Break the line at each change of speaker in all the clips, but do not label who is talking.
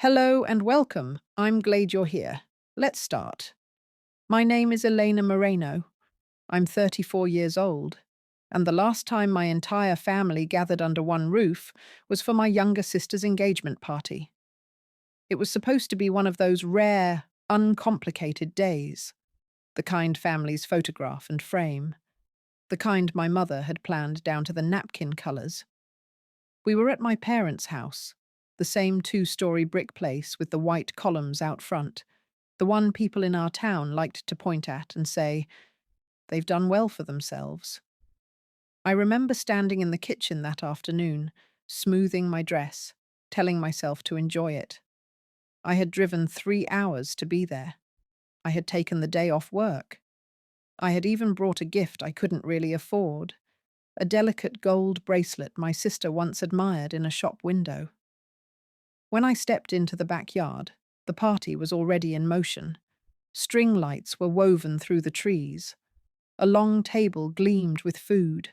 Hello and welcome. I'm glad you're here. Let's start. My name is Elena Moreno. I'm 34 years old, and the last time my entire family gathered under one roof was for my younger sister's engagement party. It was supposed to be one of those rare, uncomplicated days, the kind families photograph and frame, the kind my mother had planned down to the napkin colours. We were at my parents' house, the same two-story brick place with the white columns out front, the one people in our town liked to point at and say, they've done well for themselves. I remember standing in the kitchen that afternoon, smoothing my dress, telling myself to enjoy it. I had driven 3 hours to be there. I had taken the day off work. I had even brought a gift I couldn't really afford, a delicate gold bracelet my sister once admired in a shop window. When I stepped into the backyard, the party was already in motion. String lights were woven through the trees. A long table gleamed with food.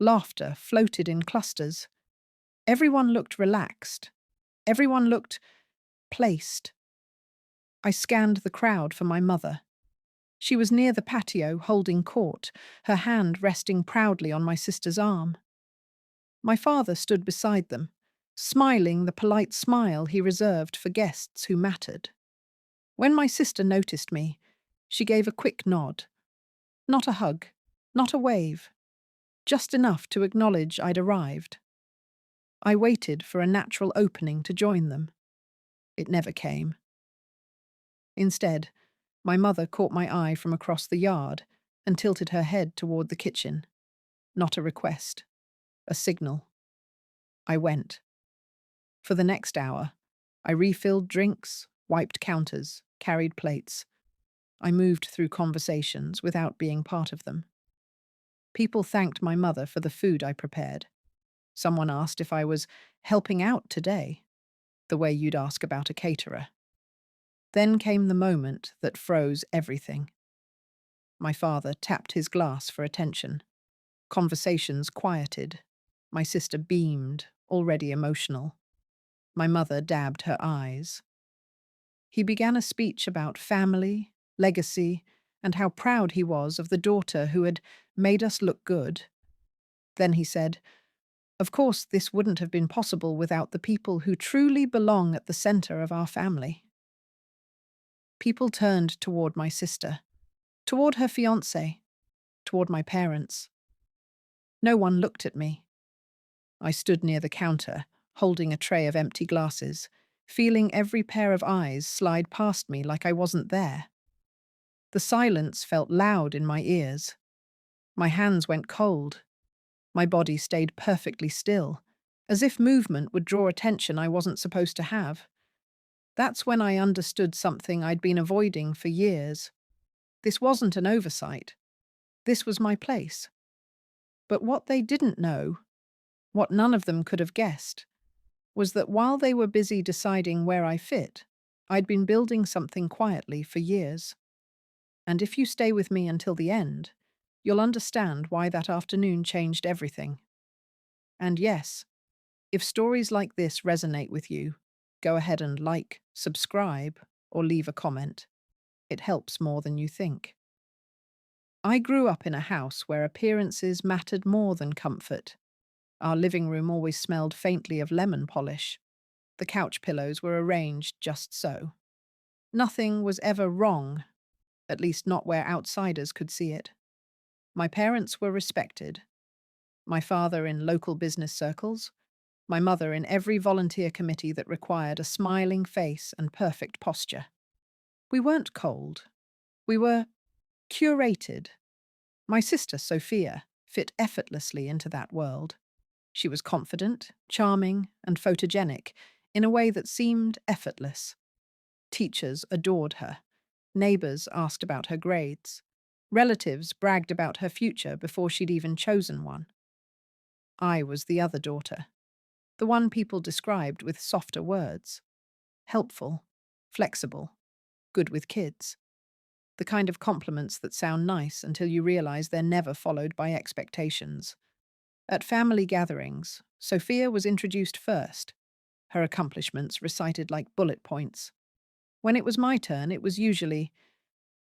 Laughter floated in clusters. Everyone looked relaxed. Everyone looked placed. I scanned the crowd for my mother. She was near the patio, holding court, her hand resting proudly on my sister's arm. My father stood beside them, smiling the polite smile he reserved for guests who mattered. When my sister noticed me, she gave a quick nod. Not a hug, not a wave, just enough to acknowledge I'd arrived. I waited for a natural opening to join them. It never came. Instead, my mother caught my eye from across the yard and tilted her head toward the kitchen. Not a request, a signal. I went. For the next hour, I refilled drinks, wiped counters, carried plates. I moved through conversations without being part of them. People thanked my mother for the food I prepared. Someone asked if I was helping out today, the way you'd ask about a caterer. Then came the moment that froze everything. My father tapped his glass for attention. Conversations quieted. My sister beamed, already emotional. My mother dabbed her eyes. He began a speech about family, legacy, and how proud he was of the daughter who had made us look good. Then he said, "Of course, this wouldn't have been possible without the people who truly belong at the center of our family." People turned toward my sister, toward her fiancé, toward my parents. No one looked at me. I stood near the counter, holding a tray of empty glasses, feeling every pair of eyes slide past me like I wasn't there. The silence felt loud in my ears. My hands went cold. My body stayed perfectly still, as if movement would draw attention I wasn't supposed to have. That's when I understood something I'd been avoiding for years. This wasn't an oversight. This was my place. But what they didn't know, what none of them could have guessed, was that while they were busy deciding where I fit, I'd been building something quietly for years. And if you stay with me until the end, you'll understand why that afternoon changed everything. And yes, if stories like this resonate with you, go ahead and like, subscribe, or leave a comment. It helps more than you think. I grew up in a house where appearances mattered more than comfort. Our living room always smelled faintly of lemon polish. The couch pillows were arranged just so. Nothing was ever wrong, at least not where outsiders could see it. My parents were respected. My father in local business circles, my mother in every volunteer committee that required a smiling face and perfect posture. We weren't cold. We were curated. My sister, Sophia, fit effortlessly into that world. She was confident, charming, and photogenic in a way that seemed effortless. Teachers adored her. Neighbors asked about her grades. Relatives bragged about her future before she'd even chosen one. I was the other daughter, the one people described with softer words. Helpful, flexible, good with kids. The kind of compliments that sound nice until you realize they're never followed by expectations. At family gatherings, Sophia was introduced first. her accomplishments recited like bullet points. When it was my turn, it was usually,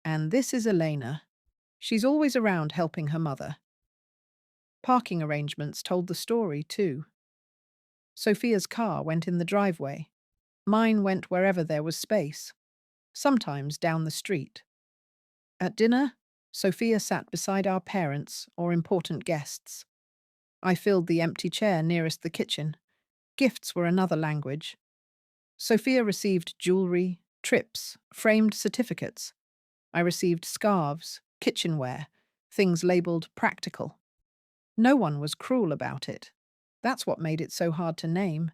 "And this is Elena. She's always around helping her mother." Parking arrangements told the story, too. Sophia's car went in the driveway. Mine went wherever there was space, sometimes down the street. At dinner, Sophia sat beside our parents or important guests. I filled the empty chair nearest the kitchen. Gifts were another language. Sophia received jewelry, trips, framed certificates. I received scarves, kitchenware, things labeled practical. No one was cruel about it. That's what made it so hard to name.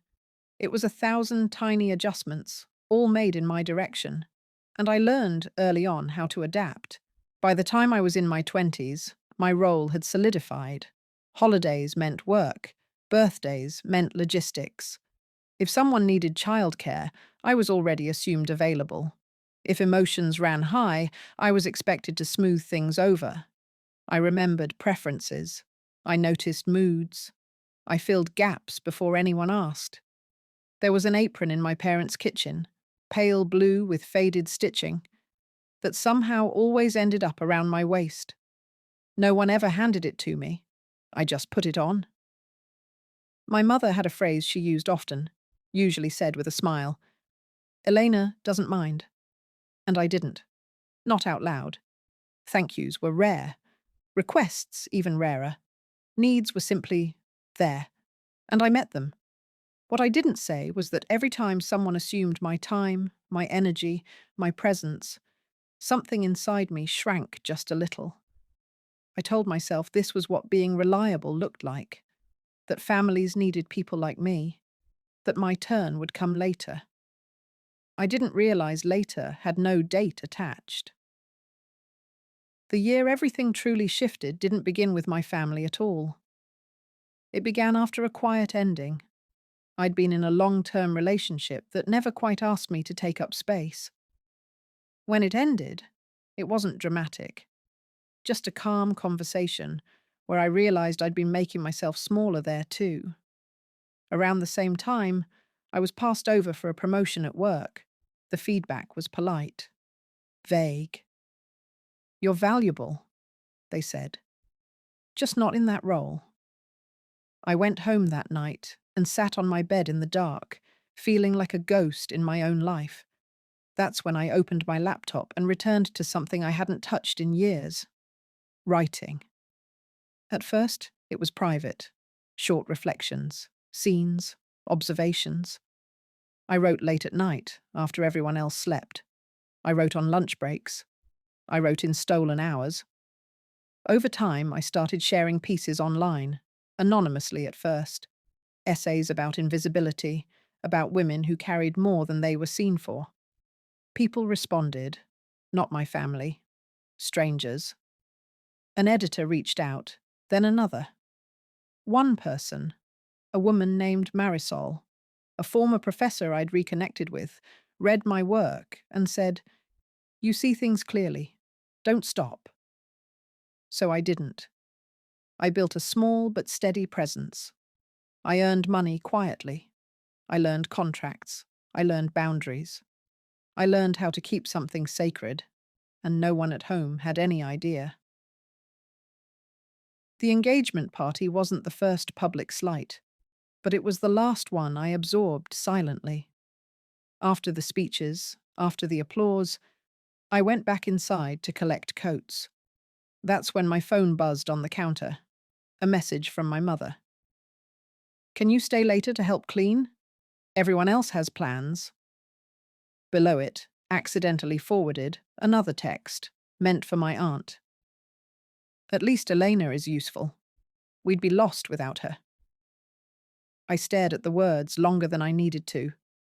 It was 1,000 tiny adjustments, all made in my direction. And I learned early on how to adapt. By the time I was in my 20s, my role had solidified. Holidays meant work. Birthdays meant logistics. If someone needed childcare, I was already assumed available. If emotions ran high, I was expected to smooth things over. I remembered preferences. I noticed moods. I filled gaps before anyone asked. There was an apron in my parents' kitchen, pale blue with faded stitching, that somehow always ended up around my waist. No one ever handed it to me. I just put it on. My mother had a phrase she used often, usually said with a smile. "Elena doesn't mind." And I didn't. Not out loud. Thank yous were rare. Requests even rarer. Needs were simply there. And I met them. What I didn't say was that every time someone assumed my time, my energy, my presence, something inside me shrank just a little. I told myself this was what being reliable looked like, that families needed people like me, that my turn would come later. I didn't realize later had no date attached. The year everything truly shifted didn't begin with my family at all. It began after a quiet ending. I'd been in a long-term relationship that never quite asked me to take up space. When it ended, it wasn't dramatic. Just a calm conversation where I realized I'd been making myself smaller there too. Around the same time, I was passed over for a promotion at work. The feedback was polite, vague. "You're valuable," they said, "just not in that role." I went home that night and sat on my bed in the dark, feeling like a ghost in my own life. That's when I opened my laptop and returned to something I hadn't touched in years: writing. At first, it was private. Short reflections, scenes, observations. I wrote late at night, after everyone else slept. I wrote on lunch breaks. I wrote in stolen hours. Over time, I started sharing pieces online, anonymously at first. Essays about invisibility, about women who carried more than they were seen for. People responded, not my family, strangers. An editor reached out, then another. One person, a woman named Marisol, a former professor I'd reconnected with, read my work and said, "You see things clearly. Don't stop." So I didn't. I built a small but steady presence. I earned money quietly. I learned contracts. I learned boundaries. I learned how to keep something sacred, and no one at home had any idea. The engagement party wasn't the first public slight, but it was the last one I absorbed silently. After the speeches, after the applause, I went back inside to collect coats. That's when my phone buzzed on the counter. A message from my mother. "Can you stay later to help clean? Everyone else has plans." Below it, accidentally forwarded, another text, meant for my aunt. "At least Elena is useful. We'd be lost without her." I stared at the words longer than I needed to.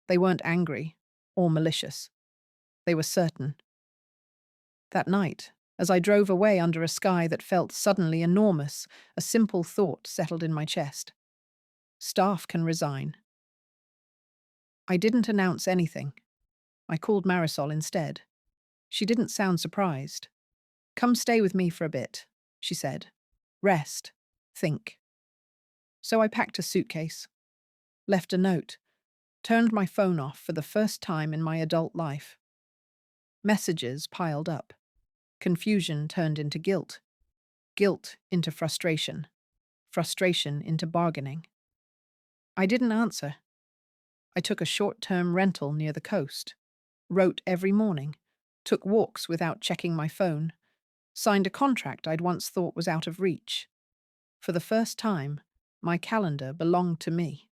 They weren't angry or malicious. They were certain. That night, as I drove away under a sky that felt suddenly enormous, a simple thought settled in my chest. Staff can resign. I didn't announce anything. I called Marisol instead. She didn't sound surprised. "Come stay with me for a bit," she said. "Rest. Think." So I packed a suitcase. Left a note. Turned my phone off for the first time in my adult life. Messages piled up. Confusion turned into guilt. Guilt into frustration. Frustration into bargaining. I didn't answer. I took a short-term rental near the coast. Wrote every morning. Took walks without checking my phone. Signed a contract I'd once thought was out of reach. For the first time, my calendar belonged to me.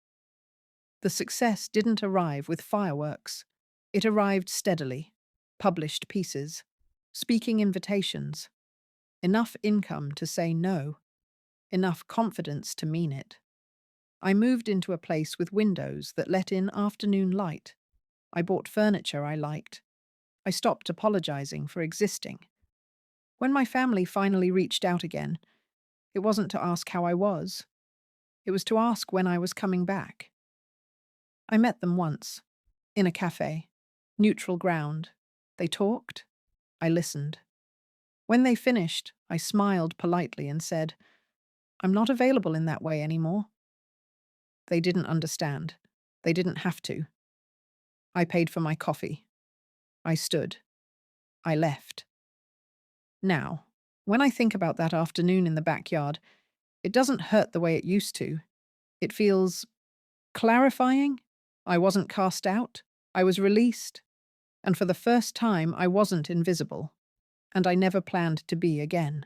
The success didn't arrive with fireworks. It arrived steadily. Published pieces. Speaking invitations. Enough income to say no. Enough confidence to mean it. I moved into a place with windows that let in afternoon light. I bought furniture I liked. I stopped apologizing for existing. When my family finally reached out again, it wasn't to ask how I was. It was to ask when I was coming back. I met them once, in a cafe, neutral ground. They talked. I listened. When they finished, I smiled politely and said, "I'm not available in that way anymore." They didn't understand. They didn't have to. I paid for my coffee. I stood. I left. Now, when I think about that afternoon in the backyard, it doesn't hurt the way it used to. It feels clarifying. I wasn't cast out. I was released. And for the first time, I wasn't invisible. And I never planned to be again.